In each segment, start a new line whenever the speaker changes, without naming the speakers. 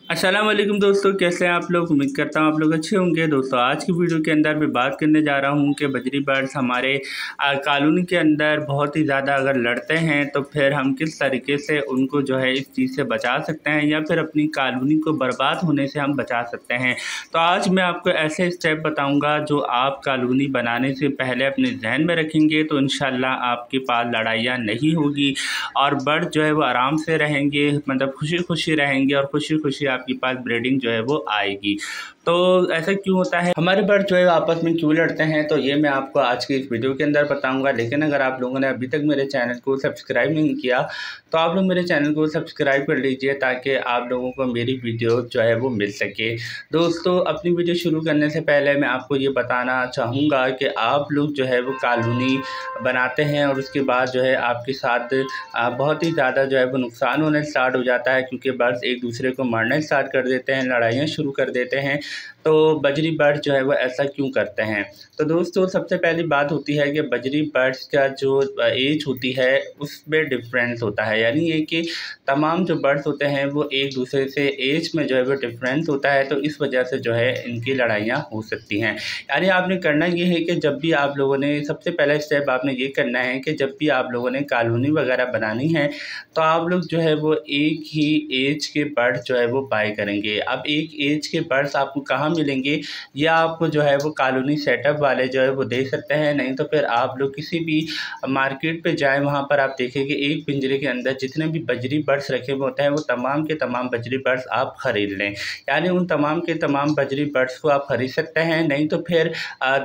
अस्सलाम वालेकुम दोस्तों, कैसे हैं आप लोग। उम्मीद करता हूँ आप लोग अच्छे होंगे। दोस्तों आज की वीडियो के अंदर मैं बात करने जा रहा हूँ कि बजरी बर्ड्स हमारे कॉलोनी के अंदर बहुत ही ज़्यादा अगर लड़ते हैं तो फिर हम किस तरीके से उनको जो है इस चीज़ से बचा सकते हैं या फिर अपनी कॉलोनी को बर्बाद होने से हम बचा सकते हैं। तो आज मैं आपको ऐसे स्टेप बताऊँगा जो आप कॉलोनी बनाने से पहले अपने जहन में रखेंगे तो इंशाल्लाह आपके पास लड़ाइयाँ नहीं होगी और बर्ड जो है वो आराम से रहेंगे, मतलब खुशी खुशी रहेंगे और खुशी खुशी आपके पास ब्रीडिंग जो है वो आएगी। तो ऐसा क्यों होता है, हमारे बर्ड जो है आपस में क्यों लड़ते हैं, तो ये मैं आपको आज की इस वीडियो के अंदर बताऊंगा। लेकिन अगर आप लोगों ने अभी तक मेरे चैनल को सब्सक्राइब नहीं किया तो आप लोग मेरे चैनल को सब्सक्राइब कर लीजिए ताकि आप लोगों को मेरी वीडियो जो है वो मिल सके। दोस्तों अपनी वीडियो शुरू करने से पहले मैं आपको ये बताना चाहूँगा कि आप लोग जो है वो कॉलोनी बनाते हैं और उसके बाद जो है आपके साथ बहुत ही ज़्यादा जो है वो नुकसान होने स्टार्ट हो जाता है, क्योंकि बर्ड्स एक दूसरे को मारना स्टार्ट कर देते हैं, लड़ाइयाँ शुरू कर देते हैं। तो बजरी बर्ड जो है वो ऐसा क्यों करते हैं। तो दोस्तों सबसे पहली बात होती है कि बजरी बर्ड्स का जो एज होती है उसमें डिफरेंस होता है, यानी ये कि तमाम जो बर्ड्स होते हैं वो एक दूसरे से एज में जो है वो डिफरेंस होता है, तो इस वजह से जो है इनकी लड़ाइयाँ हो सकती हैं। यानी आपने करना ये है कि जब भी आप लोगों ने, सबसे पहला स्टेप आपने ये करना है कि जब भी आप लोगों ने कॉलोनी वगैरह बनानी है तो आप लोग जो है वो एक ही एज के बर्ड्स जो है वो बाय करेंगे। अब एक एज के बर्ड्स आपको कहाँ मिलेंगे, या आपको जो है वो कॉलोनी सेटअप वाले जो है वो दे सकते हैं, नहीं तो फिर आप लोग किसी भी मार्केट पे जाएं, वहाँ पर आप देखेंगे एक पिंजरे के अंदर जितने भी बजरी बर्ड्स रखे हुए होते हैं वो तमाम के तमाम बजरी बर्ड्स आप ख़रीद लें। यानी उन तमाम के तमाम बजरी बर्ड्स को आप ख़रीद सकते हैं। नहीं तो फिर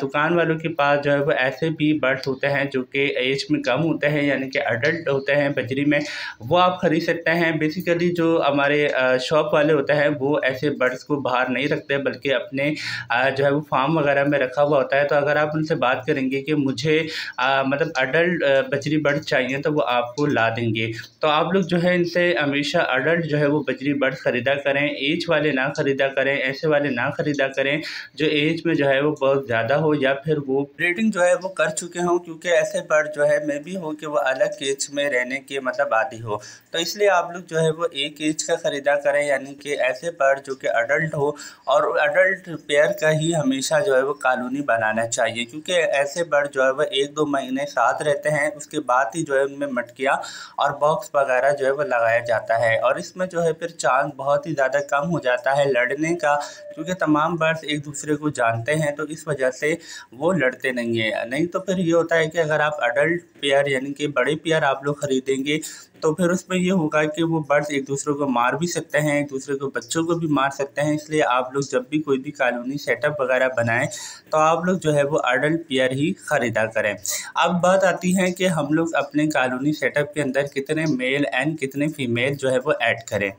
दुकान वालों के पास जो है वो ऐसे भी बर्ड्स होते हैं जो कि एज में कम होते हैं, यानी कि अडल्ट होते हैं बजरी में, वो आप ख़रीद सकते हैं। बेसिकली जो हमारे शॉप वाले होते हैं वो ऐसे बर्ड्स को बाहर नहीं रखते, बल्कि अपने जो है वो फार्म वगैरह में रखा हुआ होता है। तो अगर आप उनसे बात करेंगे कि मुझे मतलब अडल्ट बजरी बर्ड चाहिए तो वो आपको ला देंगे। तो आप लोग जो है इनसे हमेशा अडल्ट जो है वो बजरी बर्ड ख़रीदा करें, एज वाले ना ख़रीदा करें, ऐसे वाले ना ख़रीदा करें जो एज में जो है वो बहुत ज़्यादा हो या फिर वो ब्रीडिंग जो है वो कर चुके हों, क्योंकि ऐसे बर्ड जो है मे भी हो कि वो अलग केज में रहने के मतलब आदी हो। तो इसलिए आप लोग जो है वो एक एज का ख़रीदा करें, यानी कि ऐसे बर्ड जो कि अडल्ट हो, और अडल्ट पेयर का ही हमेशा जो है वो कॉलोनी बनाना चाहिए, क्योंकि ऐसे बर्ड जो है वो 1-2 महीने साथ रहते हैं, उसके बाद ही जो है उनमें मटकियाँ और बॉक्स वगैरह जो है वो लगाया जाता है, और इसमें जो है फिर चांस बहुत ही ज़्यादा कम हो जाता है लड़ने का, क्योंकि तमाम बर्ड्स एक दूसरे को जानते हैं, तो इस वजह से वो लड़ते नहीं हैं। नहीं तो फिर ये होता है कि अगर आप अडल्ट पेयर यानी कि बड़े पेयर आप लोग ख़रीदेंगे तो फिर उसमें ये होगा कि वो बर्ड्स एक दूसरे को मार भी सकते हैं, एक दूसरे को बच्चों को भी मार सकते हैं। इसलिए आप लोग जब भी कोई भी कॉलोनी सेटअप वगैरह बनाएं तो आप लोग जो है वो अडल्ट पेयर ही ख़रीदा करें। अब बात आती है कि हम लोग अपने कॉलोनी सेटअप के अंदर कितने मेल एंड कितने फीमेल जो है वो ऐड करें।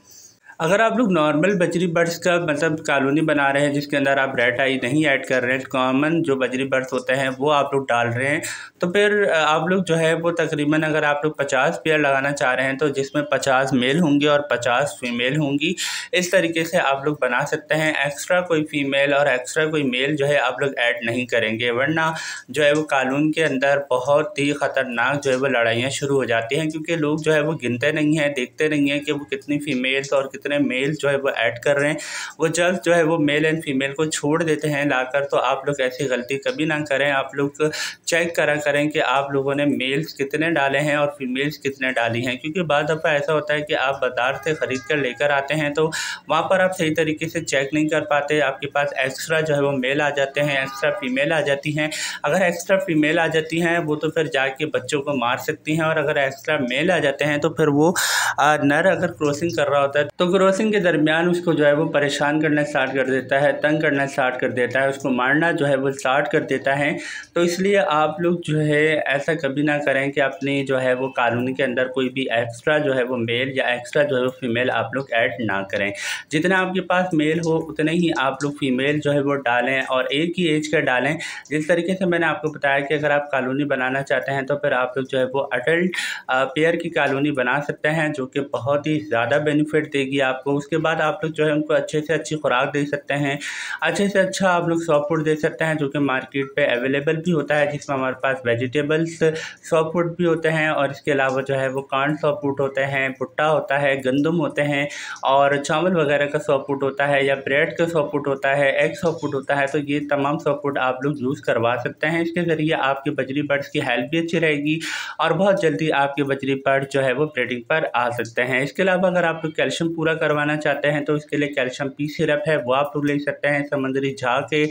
अगर आप लोग नॉर्मल बजरी बर्ड्स का मतलब कॉलोनी बना रहे हैं जिसके अंदर आप रेड आई नहीं ऐड कर रहे हैं, कॉमन जो बजरी बर्ड्स होते हैं वो आप लोग डाल रहे हैं, तो फिर आप लोग जो है वो तकरीबन अगर आप लोग 50 पेयर लगाना चाह रहे हैं तो जिसमें 50 मेल होंगे और 50 फीमेल होंगी, इस तरीके से आप लोग बना सकते हैं। एक्स्ट्रा कोई फीमेल और एक्स्ट्रा कोई मेल जो है आप लोग ऐड नहीं करेंगे, वरना जो है वो कॉलोनी के अंदर बहुत ही ख़तरनाक जो है वो लड़ाइयाँ शुरू हो जाती हैं, क्योंकि लोग जो है वो गिनते नहीं हैं, देखते नहीं हैं कि वो कितनी फीमेल्स और कितने मेल जो है वो ऐड कर रहे हैं। वो जल्द जो है वो मेल एंड फीमेल को छोड़ देते हैं लाकर। तो आप लोग ऐसी गलती कभी ना करें, आप लोग चेक करा करें कि आप लोगों ने मेल्स कितने डाले हैं और फीमेल्स कितने डाली हैं, क्योंकि बाद दफ़ा ऐसा होता है कि आप बाज़ार से ख़रीद कर लेकर आते हैं तो वहाँ पर आप सही तरीके से चेक नहीं कर पाते, आपके पास एक्स्ट्रा जो है वो मेल आ जाते हैं, एक्स्ट्रा फीमेल आ जाती हैं। अगर एक्स्ट्रा फीमेल आ जाती हैं वो तो फिर जाके बच्चों को मार सकती हैं, और अगर एक्स्ट्रा मेल आ जाते हैं तो फिर वो नर अगर क्रॉसिंग कर रहा होता है तो क्रॉसिंग के दरमियान उसको जो है वो परेशान करना स्टार्ट कर देता है, तंग करना स्टार्ट कर देता है, उसको मारना जो है वो स्टार्ट कर देता है। तो इसलिए आप लोग जो है ऐसा कभी ना करें कि अपनी जो है वो कॉलोनी के अंदर कोई भी एक्स्ट्रा जो है वो मेल या एक्स्ट्रा जो है वो फीमेल आप लोग ऐड ना करें। जितना आपके पास मेल हो उतने ही आप लोग फीमेल जो है वो डालें, और एक ही एज का डालें। जिस तरीके से मैंने आपको बताया कि अगर आप कॉलोनी बनाना चाहते हैं तो फिर आप लोग जो है वो अडल्ट पेयर की कॉलोनी बना सकते हैं, जो कि बहुत ही ज़्यादा बेनिफिट देगी आपको। उसके बाद आप लोग जो है उनको अच्छे से अच्छी खुराक दे सकते हैं, अच्छे से अच्छा आप लोग सॉफ्ट फूड दे सकते हैं जो कि मार्केट पे अवेलेबल भी होता है, जिसमें हमारे पास वेजिटेबल्स सॉफ्ट फूड भी होते हैं और इसके अलावा जो है वो कॉर्न सॉफ्ट फूड होते हैं, भुट्टा होता है, गंदम होते हैं और चावल वगैरह का सॉफ्ट फूड होता है या ब्रेड का सॉफ्ट फूड होता है, एग सॉफ्ट फूड होता है। तो ये तमाम सॉफ्ट फूड आप लोग यूज़ करवा सकते हैं। इसके ज़रिए आपके बजरी बर्ड्स की हेल्थ भी अच्छी रहेगी और बहुत जल्दी आपके बजरी बर्ड जो है वो ब्रीडिंग पर आ सकते हैं। इसके अलावा अगर आप लोग कैल्शियम पूरा करवाना चाहते हैं तो इसके लिए कैल्शियम पी सिरप है, वो आप लोग ले सकते हैं। समुद्री झाग है,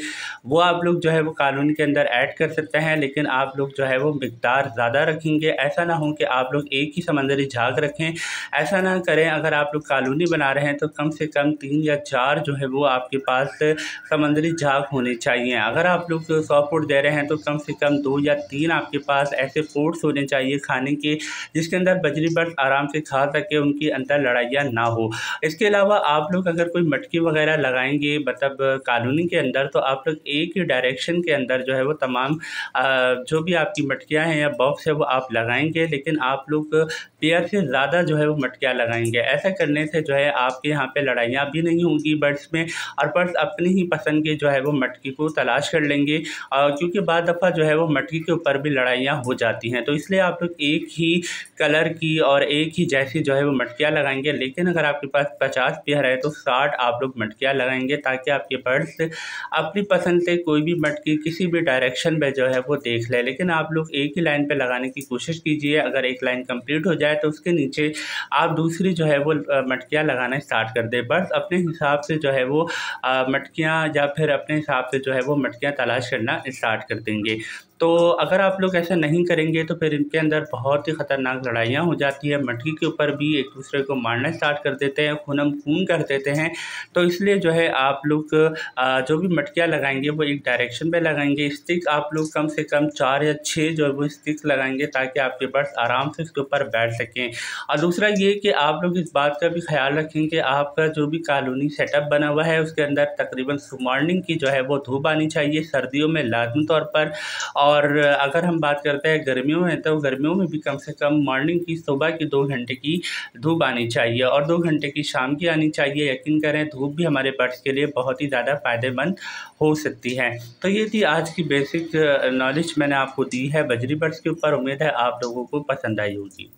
वो आप लोग जो है वो कॉलोनी के अंदर ऐड कर सकते हैं, लेकिन आप लोग जो है वो मिकदार ज़्यादा रखेंगे। ऐसा ना हो कि आप लोग एक ही समुद्री झाग रखें, ऐसा ना करें। अगर आप लोग कॉलोनी बना रहे हैं तो कम से कम 3 या 4 जो है वो आपके पास समुद्री झाग होने चाहिए। अगर आप लोग सॉफ्ट फूड दे रहे हैं तो कम से कम 2 या 3 आपके पास ऐसे पोट्स होने चाहिए खाने के, जिसके अंदर बजरी बर्ड आराम से खा सके, उनके अंदर लड़ाइयाँ ना हो। इसके अलावा आप लोग अगर कोई मटकी वगैरह लगाएंगे मतलब कॉलोनी के अंदर, तो आप लोग एक ही डायरेक्शन के अंदर जो है वो तमाम जो भी आपकी मटकियाँ हैं या बॉक्स है वो आप लगाएंगे, लेकिन आप लोग पेयर से ज़्यादा जो है वो मटकियाँ लगाएंगे। ऐसा करने से जो है आपके यहाँ पे लड़ाइयाँ भी नहीं होंगी बर्ड्स में और बर्ड्स अपनी ही पसंद के जो है वो मटकी को तलाश कर लेंगे, क्योंकि बाद दफ़ा जो है वो मटकी के ऊपर भी लड़ाइयाँ हो जाती हैं। तो इसलिए आप लोग एक ही कलर की और एक ही जैसी जो है वो मटकियाँ लगाएंगे। लेकिन अगर आपके पास 50 पेयर है तो 60 आप लोग मटकियाँ लगाएंगे, ताकि आपके बर्ड्स अपनी पसंद से कोई भी मटकी किसी भी डायरेक्शन में जो है वो देख ले। लेकिन आप लोग एक ही लाइन पे लगाने की कोशिश कीजिए। अगर एक लाइन कंप्लीट हो जाए तो उसके नीचे आप दूसरी जो है वो मटकियाँ लगाना स्टार्ट कर दें। बर्ड्स अपने हिसाब से जो है वो मटकियाँ या फिर अपने हिसाब से जो है वो मटकियाँ तलाश करना स्टार्ट कर देंगे। तो अगर आप लोग ऐसा नहीं करेंगे तो फिर इनके अंदर बहुत ही ख़तरनाक लड़ाइयाँ हो जाती है। मटकी के ऊपर भी एक दूसरे को मारना स्टार्ट कर देते हैं, खूनम खून कर देते हैं। तो इसलिए जो है आप लोग जो भी मटकियाँ लगाएंगे वो एक डायरेक्शन पे लगाएंगे। स्टिक आप लोग कम से कम 4 या 6 जो है वो स्टिक्स लगाएंगे, ताकि आपके बर्ड्स आराम से उसके ऊपर बैठ सकें। और दूसरा ये कि आप लोग इस बात का भी ख्याल रखें कि आपका जो भी कॉलोनी सेटअप बना हुआ है उसके अंदर तकरीबन मॉर्निंग की जो है वो धूप आनी चाहिए, सर्दियों में लाजमी तौर पर। और अगर हम बात करते हैं गर्मियों में, तो गर्मियों में भी कम से कम मॉर्निंग की सुबह की 2 घंटे की धूप आनी चाहिए और 2 घंटे की शाम की आनी चाहिए। यकीन करें धूप भी हमारे बर्ड्स के लिए बहुत ही ज़्यादा फ़ायदेमंद हो सकती है। तो ये थी आज की बेसिक नॉलेज मैंने आपको दी है बजरी बर्ड्स के ऊपर। उम्मीद है आप लोगों को पसंद आई होगी।